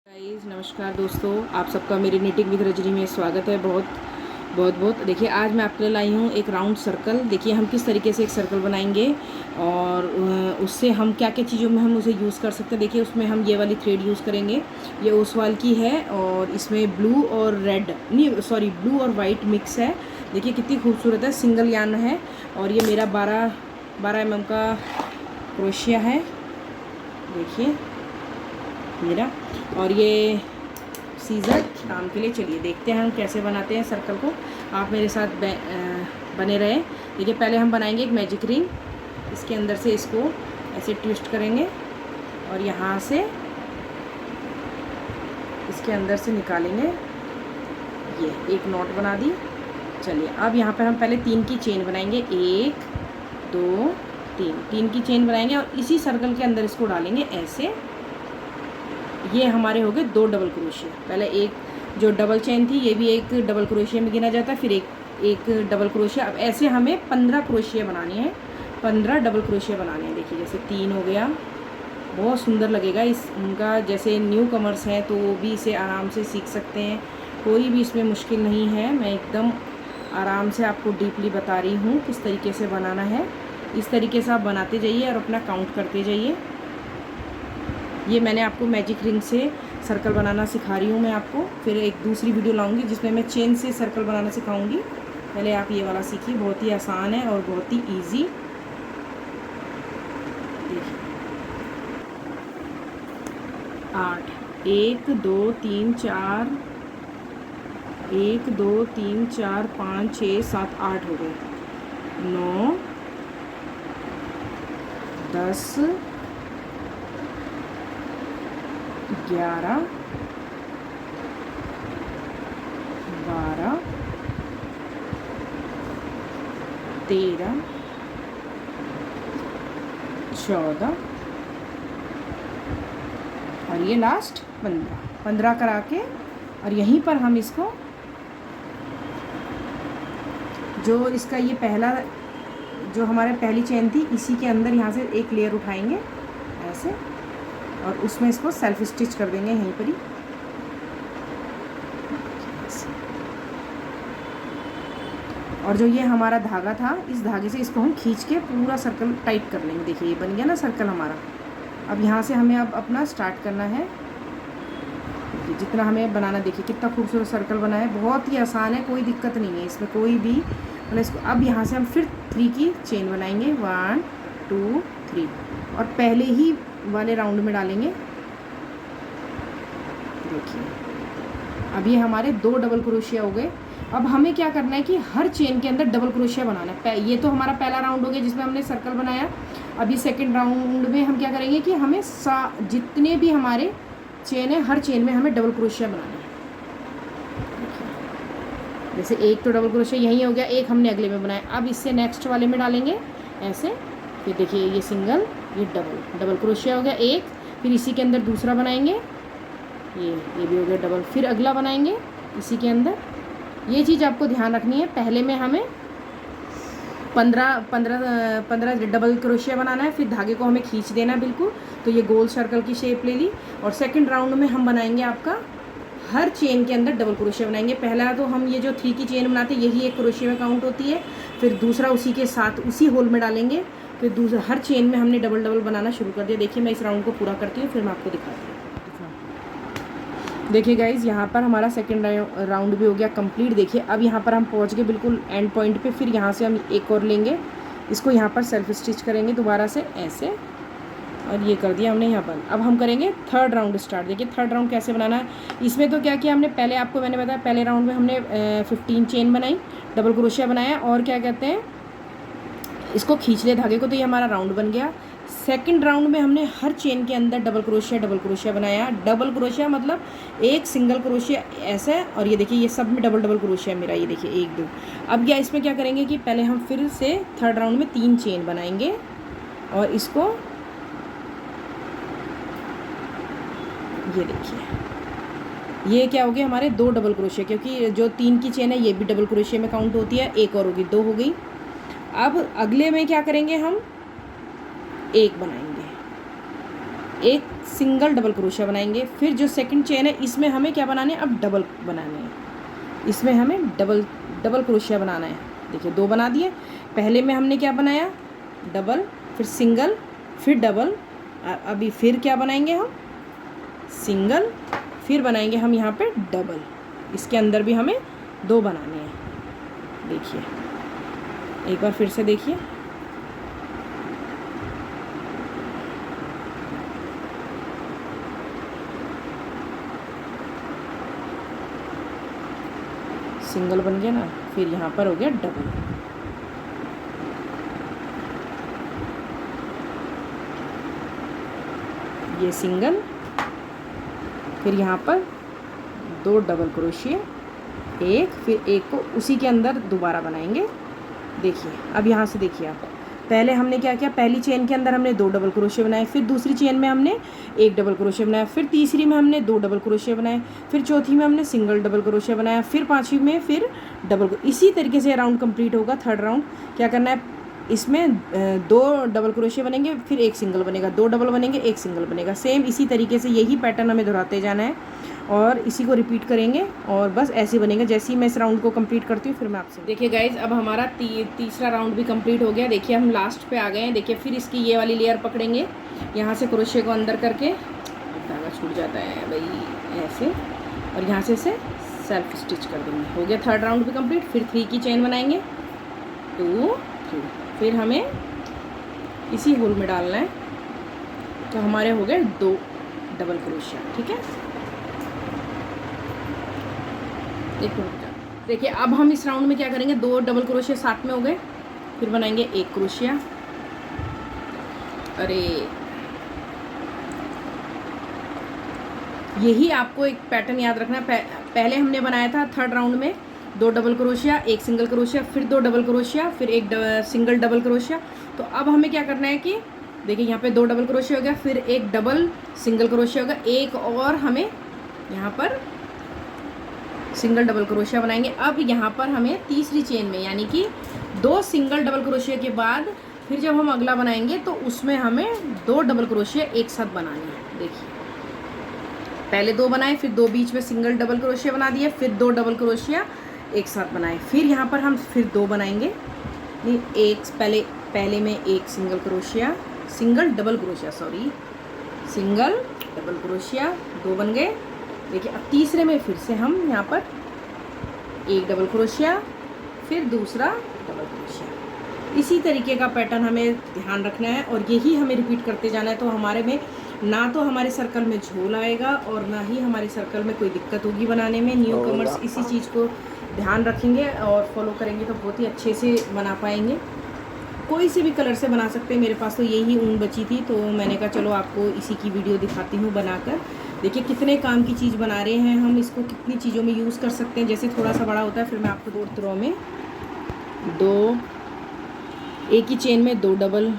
Guys नमस्कार दोस्तों, आप सबका मेरी निटिंग विद रजनी में स्वागत है। बहुत देखिए, आज मैं आपके लिए लाई हूँ एक राउंड सर्कल। देखिए हम किस तरीके से एक सर्कल बनाएंगे और उससे हम क्या क्या चीज़ों में हम उसे यूज़ कर सकते हैं। देखिए उसमें हम ये वाली थ्रेड यूज़ करेंगे, ये ओसवाल की है और इसमें ब्लू और रेड नहीं सॉरी ब्लू और वाइट मिक्स है। देखिए कितनी खूबसूरत है, सिंगल यार्न है। और ये मेरा 12 mm का क्रोशिया है, देखिए मेरा। और ये सीज़र काम के लिए। चलिए देखते हैं हम कैसे बनाते हैं सर्कल को। आप मेरे साथ बने रहें। देखिए पहले हम बनाएंगे एक मैजिक रिंग। इसके अंदर से इसको ऐसे ट्विस्ट करेंगे और यहाँ से इसके अंदर से निकालेंगे। ये एक नॉट बना दी। चलिए अब यहाँ पर हम पहले 3 की चेन बनाएंगे। 1 2 3 की चेन बनाएंगे और इसी सर्कल के अंदर इसको डालेंगे ऐसे। ये हमारे हो गए 2 डबल क्रोशिया। पहले एक जो डबल चेन थी ये भी एक डबल क्रोशिया में गिना जाता है, फिर एक डबल क्रोशिया। अब ऐसे हमें 15 क्रोशिया बनानी है, 15 डबल क्रोशिया बनाने हैं। देखिए जैसे 3 हो गया, बहुत सुंदर लगेगा। इस उनका जैसे न्यू कमर्स हैं तो वो भी इसे आराम से सीख सकते हैं, कोई भी इसमें मुश्किल नहीं है। मैं एकदम आराम से आपको डीपली बता रही हूँ किस तरीके से बनाना है। इस तरीके से आप बनाते जाइए और अपना काउंट करते जाइए। ये मैंने आपको मैजिक रिंग से सर्कल बनाना सिखा रही हूँ मैं आपको। फिर एक दूसरी वीडियो लाऊंगी जिसमें मैं चेन से सर्कल बनाना सिखाऊंगी। पहले आप ये वाला सीखिए, बहुत ही आसान है और बहुत ही इजी। देखिए 8 1 2 3 4 1 2 3 4 5 6 7 8 हो गए। 9 10 11 12 13 14 और ये लास्ट 15 करा के। और यहीं पर हम इसको जो इसका ये पहला जो हमारे पहली चेन थी इसी के अंदर यहाँ से एक लेयर उठाएंगे ऐसे और उसमें इसको सेल्फ स्टिच कर देंगे यहीं पर ही। और जो ये हमारा धागा था, इस धागे से इसको हम खींच के पूरा सर्कल टाइट कर लेंगे। देखिए ये बन गया ना सर्कल हमारा। अब यहाँ से हमें अब अपना स्टार्ट करना है। जितना हमें बनाना, देखिए कितना खूबसूरत सर्कल बना है, बहुत ही आसान है, कोई दिक्कत नहीं है इसमें कोई भी। मतलब इसको अब यहाँ से हम फिर 3 की चेन बनाएंगे। 1 2 3 और पहले ही वाले राउंड में डालेंगे। देखिए अब ये हमारे 2 डबल क्रोशिया हो गए। अब हमें क्या करना है कि हर चेन के अंदर डबल क्रोशिया बनाना है। ये तो हमारा पहला राउंड हो गया जिसमें हमने सर्कल बनाया। अभी सेकंड राउंड में हम क्या करेंगे कि हमें जितने भी हमारे चेन है हर चेन में हमें डबल क्रोशिया बनाना है। जैसे एक तो डबल क्रोशिया यही हो गया, एक हमने अगले में बनाया। अब इससे नेक्स्ट वाले में डालेंगे ऐसे। फिर देखिए ये सिंगल, ये डबल क्रोशिया हो गया एक। फिर इसी के अंदर दूसरा बनाएंगे, ये भी हो गया डबल। फिर अगला बनाएंगे इसी के अंदर। ये चीज़ आपको ध्यान रखनी है, पहले में हमें 15 डबल क्रोशिया बनाना है। फिर धागे को हमें खींच देना है बिल्कुल, तो ये गोल सर्कल की शेप ले ली। और सेकंड राउंड में हम बनाएंगे आपका हर चेन के अंदर डबल क्रोशिया बनाएंगे। पहला तो हम ये जो 3 की चेन बनाते हैं यही एक क्रोशिया में काउंट होती है। फिर दूसरा उसी के साथ उसी होल में डालेंगे। फिर दूसरा हर चेन में हमने डबल बनाना शुरू कर दिया। देखिए मैं इस राउंड को पूरा करती हूँ फिर मैं आपको दिखाती हूँ। देखिए गाइज यहाँ पर हमारा सेकंड राउंड भी हो गया कंप्लीट। देखिए अब यहाँ पर हम पहुँच गए बिल्कुल एंड पॉइंट पे। फिर यहाँ से हम एक और लेंगे, इसको यहाँ पर सेल्फ स्टिच करेंगे दोबारा से ऐसे। और ये कर दिया हमने यहाँ पर। अब हम करेंगे थर्ड राउंड स्टार्ट। देखिए थर्ड राउंड कैसे बनाना है। इसमें तो क्या किया हमने, पहले आपको मैंने बताया पहले राउंड में हमने 15 चेन बनाई, डबल क्रोशिया बनाया और क्या कहते हैं इसको खींच लिया धागे को, तो ये हमारा राउंड बन गया। सेकंड राउंड में हमने हर चेन के अंदर डबल क्रोशिया बनाया। डबल क्रोशिया मतलब एक सिंगल क्रोशिया ऐसा। और ये देखिए ये सब में डबल क्रोशिया मेरा, ये देखिए 1 2। अब क्या इसमें क्या करेंगे कि पहले हम फिर से थर्ड राउंड में 3 चेन बनाएंगे और इसको ये देखिए ये क्या हो गया हमारे 2 डबल क्रोशिया, क्योंकि जो 3 की चेन है ये भी डबल क्रोशिया में काउंट होती है। एक और होगी, 2 हो गई। अब अगले में क्या करेंगे हम, 1 बनाएंगे एक सिंगल डबल क्रोशिया बनाएंगे। फिर जो सेकंड चेन है इसमें हमें क्या बनाने हैं, अब डबल बनाने हैं, इसमें हमें डबल क्रोशिया बनाना है। देखिए 2 बना दिए। पहले में हमने क्या बनाया, डबल, फिर सिंगल, फिर डबल। अभी फिर क्या बनाएंगे हम, सिंगल, फिर बनाएंगे हम यहाँ पे डबल। इसके अंदर भी हमें 2 बनाने हैं। देखिए एक बार फिर से देखिए, सिंगल बन गया ना, फिर यहाँ पर हो गया डबल। ये सिंगल, फिर यहाँ पर 2 डबल क्रोशिया, एक, फिर एक को उसी के अंदर दोबारा बनाएंगे। देखिए अब यहाँ से देखिए आप, पहले हमने क्या किया, पहली चेन के अंदर हमने 2 डबल क्रोशिया बनाए, फिर दूसरी चेन में हमने 1 डबल क्रोशिया बनाया, फिर तीसरी में हमने 2 डबल क्रोशिया बनाए, फिर चौथी में हमने सिंगल डबल क्रोशिया बनाया, फिर पांचवी में फिर डबल। इसी तरीके से राउंड कंप्लीट होगा। थर्ड राउंड क्या करना है, इसमें 2 डबल क्रोशिया बनेंगे, फिर 1 सिंगल बनेगा, 2 डबल बनेंगे, 1 सिंगल बनेगा। सेम इसी तरीके से यही पैटर्न हमें दोहराते जाना है और इसी को रिपीट करेंगे और बस ऐसे बनेगा। जैसे ही मैं इस राउंड को कंप्लीट करती हूँ फिर मैं आपसे देखिए गाइज, अब हमारा तीसरा राउंड भी कंप्लीट हो गया। देखिए हम लास्ट पे आ गए हैं। देखिए फिर इसकी ये वाली लेयर पकड़ेंगे, यहाँ से क्रोशिया को अंदर करके, धागा छूट जाता है भाई ऐसे, और यहाँ से इसे सेल्फ स्टिच कर देंगे। हो गया थर्ड राउंड भी कंप्लीट। फिर 3 की चेन बनाएंगे, 2 3, फिर हमें इसी होल में डालना है। तो हमारे हो गए 2 डबल क्रोशिया। ठीक है, देखिए अब हम इस राउंड में क्या करेंगे, 2 डबल क्रोशिया साथ में हो गए, फिर बनाएंगे 1 क्रोशिया। अरे यही आपको एक पैटर्न याद रखना है। पहले हमने बनाया था थर्ड राउंड में 2 डबल क्रोशिया, 1 सिंगल क्रोशिया, फिर 2 डबल क्रोशिया, फिर 1 सिंगल डबल क्रोशिया। तो अब हमें क्या करना है कि देखिए यहाँ पे 2 डबल क्रोशिया हो गया, फिर 1 डबल सिंगल क्रोशिया हो गया, एक और हमें यहाँ पर सिंगल डबल क्रोशिया बनाएंगे। अब यहाँ पर हमें तीसरी चेन में यानी कि 2 सिंगल डबल क्रोशिया के बाद फिर जब हम अगला बनाएंगे तो उसमें हमें 2 डबल क्रोशिया एक साथ बनाने हैं। देखिए पहले 2 बनाए, फिर 2 बीच में सिंगल डबल क्रोशिया बना दिए, फिर 2 डबल क्रोशिया एक साथ बनाए, फिर यहाँ पर हम फिर 2 बनाएंगे। एक पहले में 1 single crochet, single double crochet, sorry single double crochet, 2 बन गए। देखिए अब तीसरे में फिर से हम यहाँ पर 1 डबल क्रोशिया, फिर दूसरा डबल क्रोशिया। इसी तरीके का पैटर्न हमें ध्यान रखना है और यही हमें रिपीट करते जाना है। तो हमारे में ना तो हमारे सर्कल में झोल आएगा और ना ही हमारे सर्कल में कोई दिक्कत होगी बनाने में। न्यू कमर्स इसी चीज़ को ध्यान रखेंगे और फॉलो करेंगे तो बहुत ही अच्छे से बना पाएंगे। कोई से भी कलर से बना सकते हैं। मेरे पास तो यही ऊन बची थी तो मैंने कहा चलो आपको इसी की वीडियो दिखाती हूँ बनाकर। देखिए कितने काम की चीज़ बना रहे हैं हम, इसको कितनी चीज़ों में यूज़ कर सकते हैं। जैसे थोड़ा सा बड़ा होता है, फिर मैं आपको 2 रो में 2 एक ही चेन में 2 डबल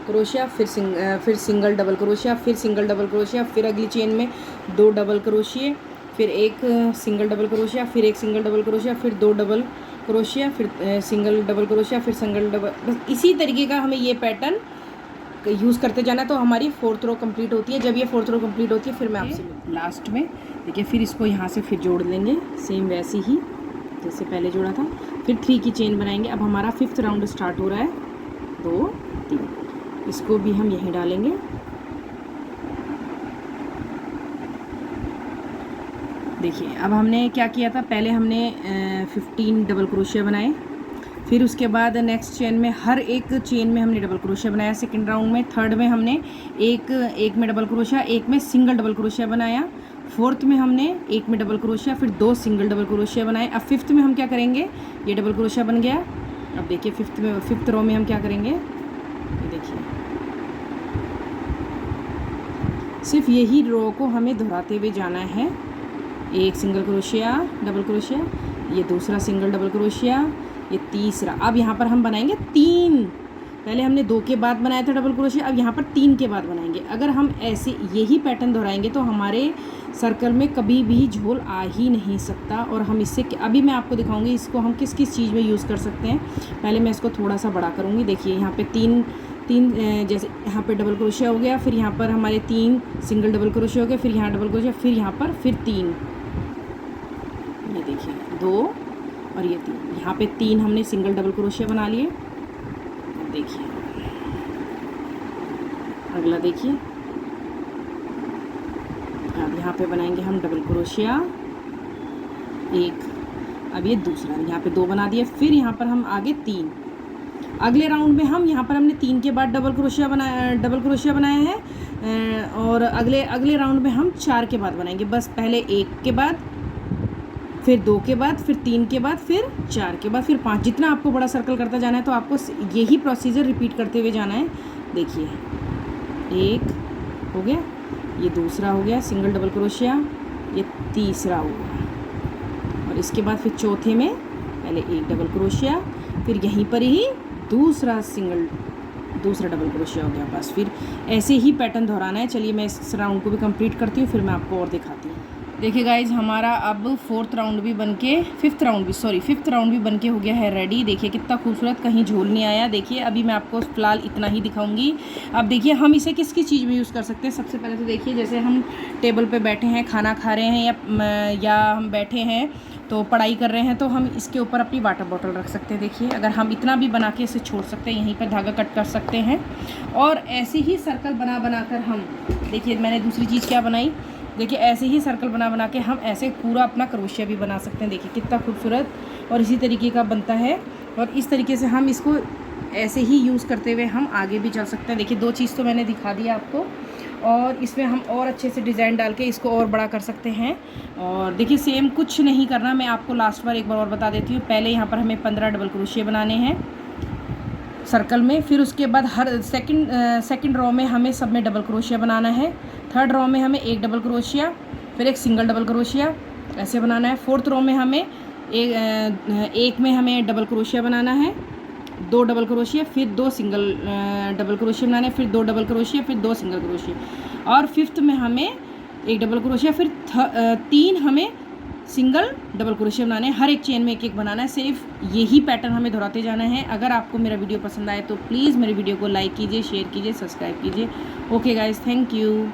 क्रोशिया, फिर सिंगल डबल क्रोशिया, फिर सिंगल डबल क्रोशिया, फिर अगली चेन में 2 डबल क्रोशिया, फिर 1 सिंगल डबल क्रोशिया, फिर 1 सिंगल डबल क्रोशिया, फिर 2 डबल क्रोशिया, फिर सिंगल डबल क्रोशिया, फिर सिंगल डबल। बस इसी तरीके का हमें ये पैटर्न यूज़ करते जाना। तो हमारी 4th रो कंप्लीट होती है। जब ये 4th रो कंप्लीट होती है फिर मैं आपसे लास्ट में देखिए फिर इसको यहाँ से फिर जोड़ लेंगे सेम वैसे ही जैसे पहले जोड़ा था। फिर 3 की चेन बनाएंगे। अब हमारा 5th राउंड स्टार्ट हो रहा है। 2 3, इसको भी हम यहीं डालेंगे। देखिए अब हमने क्या किया था, पहले हमने 15 डबल क्रोशिया बनाए, फिर उसके बाद नेक्स्ट चेन में हर एक चेन में हमने डबल क्रोशिया बनाया। सेकंड राउंड में, थर्ड में हमने एक में डबल क्रोशिया, एक में सिंगल डबल क्रोशिया बनाया। फोर्थ में हमने 1 में डबल क्रोशिया, फिर 2 सिंगल डबल क्रोशिया बनाए। अब 5th में हम क्या करेंगे, ये डबल क्रोशिया बन गया। अब देखिए 5th रो में हम क्या करेंगे, देखिए सिर्फ यही रो को हमें दोहराते हुए जाना है। 1 सिंगल क्रोशिया डबल क्रोशिया, ये दूसरा सिंगल डबल क्रोशिया, ये तीसरा। अब यहाँ पर हम बनाएंगे 3। पहले हमने 2 के बाद बनाया था डबल क्रोशिया, अब यहाँ पर 3 के बाद बनाएंगे। अगर हम ऐसे यही पैटर्न दोहराएंगे तो हमारे सर्कल में कभी भी झोल आ ही नहीं सकता। और हम इससे अभी मैं आपको दिखाऊंगी इसको हम किस किस चीज़ में यूज़ कर सकते हैं। पहले मैं इसको थोड़ा सा बड़ा करूँगी। देखिए यहाँ पे 3 तीन जैसे यहाँ पे डबल क्रोशिया हो गया, फिर यहाँ पर हमारे 3 सिंगल डबल क्रोशिया हो गया, फिर यहाँ डबल क्रोशिया, फिर यहाँ पर फिर 3, ये देखिए 2 और ये 3, यहाँ पे 3 हमने सिंगल डबल क्रोशिया बना लिए। देखिए अगला देखिए, अब यहाँ पे बनाएंगे हम डबल क्रोशिया 1, अब ये दूसरा, यहाँ पे 2 बना दिए, फिर यहाँ पर हम आगे 3, अगले राउंड में हम यहाँ पर हमने 3 के बाद डबल क्रोशिया बनाया है, और अगले राउंड में हम 4 के बाद बनाएंगे। बस पहले 1 के बाद, फिर 2 के बाद, फिर 3 के बाद, फिर 4 के बाद, फिर 5, जितना आपको बड़ा सर्कल करता जाना है तो आपको यही प्रोसीजर रिपीट करते हुए जाना है। देखिए 1 हो गया, ये दूसरा हो गया सिंगल डबल क्रोशिया, ये तीसरा हो गया, और इसके बाद फिर चौथे में पहले 1 डबल क्रोशिया, फिर यहीं पर ही दूसरा डबल क्रोशिया हो गया। बस फिर ऐसे ही पैटर्न दोहराना है। चलिए मैं इस राउंड को भी कंप्लीट करती हूँ, फिर मैं आपको और दिखाती हूँ। देखिए गाइज, हमारा अब फिफ्थ राउंड भी बन के हो गया है रेडी। देखिए कितना खूबसूरत, कहीं झोल नहीं आया। देखिए अभी मैं आपको फ़िलहाल इतना ही दिखाऊंगी। अब देखिए हम इसे किस किस चीज़ में यूज़ कर सकते हैं। सबसे पहले तो देखिए, जैसे हम टेबल पे बैठे हैं, खाना खा रहे हैं, या हम बैठे हैं तो पढ़ाई कर रहे हैं, तो हम इसके ऊपर अपनी वाटर बॉटल रख सकते हैं। देखिए अगर हम इतना भी बना के इसे छोड़ सकते हैं, यहीं पर धागा कट कर सकते हैं। और ऐसे ही सर्कल बना कर हम, देखिए मैंने दूसरी चीज़ क्या बनाई, देखिए ऐसे ही सर्कल बना के हम ऐसे पूरा अपना क्रोशिया भी बना सकते हैं। देखिए कितना खूबसूरत और इसी तरीके का बनता है। और इस तरीके से हम इसको ऐसे ही यूज़ करते हुए हम आगे भी चल सकते हैं। देखिए 2 चीज़ तो मैंने दिखा दिया आपको, और इसमें हम और अच्छे से डिज़ाइन डाल के इसको और बड़ा कर सकते हैं। और देखिए सेम कुछ नहीं करना, मैं आपको लास्ट बार एक बार और बता देती हूँ। पहले यहाँ पर हमें 15 डबल क्रोशिया बनाने हैं सर्कल में, फिर उसके बाद हर सेकंड रो में हमें सब में डबल क्रोशिया बनाना है। थर्ड रो में हमें 1 डबल क्रोशिया, फिर 1 सिंगल डबल क्रोशिया ऐसे बनाना है। फोर्थ रो में हमें एक में हमें डबल क्रोशिया बनाना है, 2 डबल क्रोशिया, फिर 2 सिंगल डबल क्रोशिया बनाने, फिर 2 डबल क्रोशिया, फिर 2 सिंगल क्रोशिया। और फिफ्थ में हमें 1 डबल क्रोशिया, फिर 3 हमें सिंगल डबल क्रोशिया बनाने हैं। हर एक चेन में 1-1 बनाना है। सिर्फ यही पैटर्न हमें दोहराते जाना है। अगर आपको मेरा वीडियो पसंद आए तो प्लीज़ मेरे वीडियो को लाइक कीजिए, शेयर कीजिए, सब्सक्राइब कीजिए। Okay guys, thank you.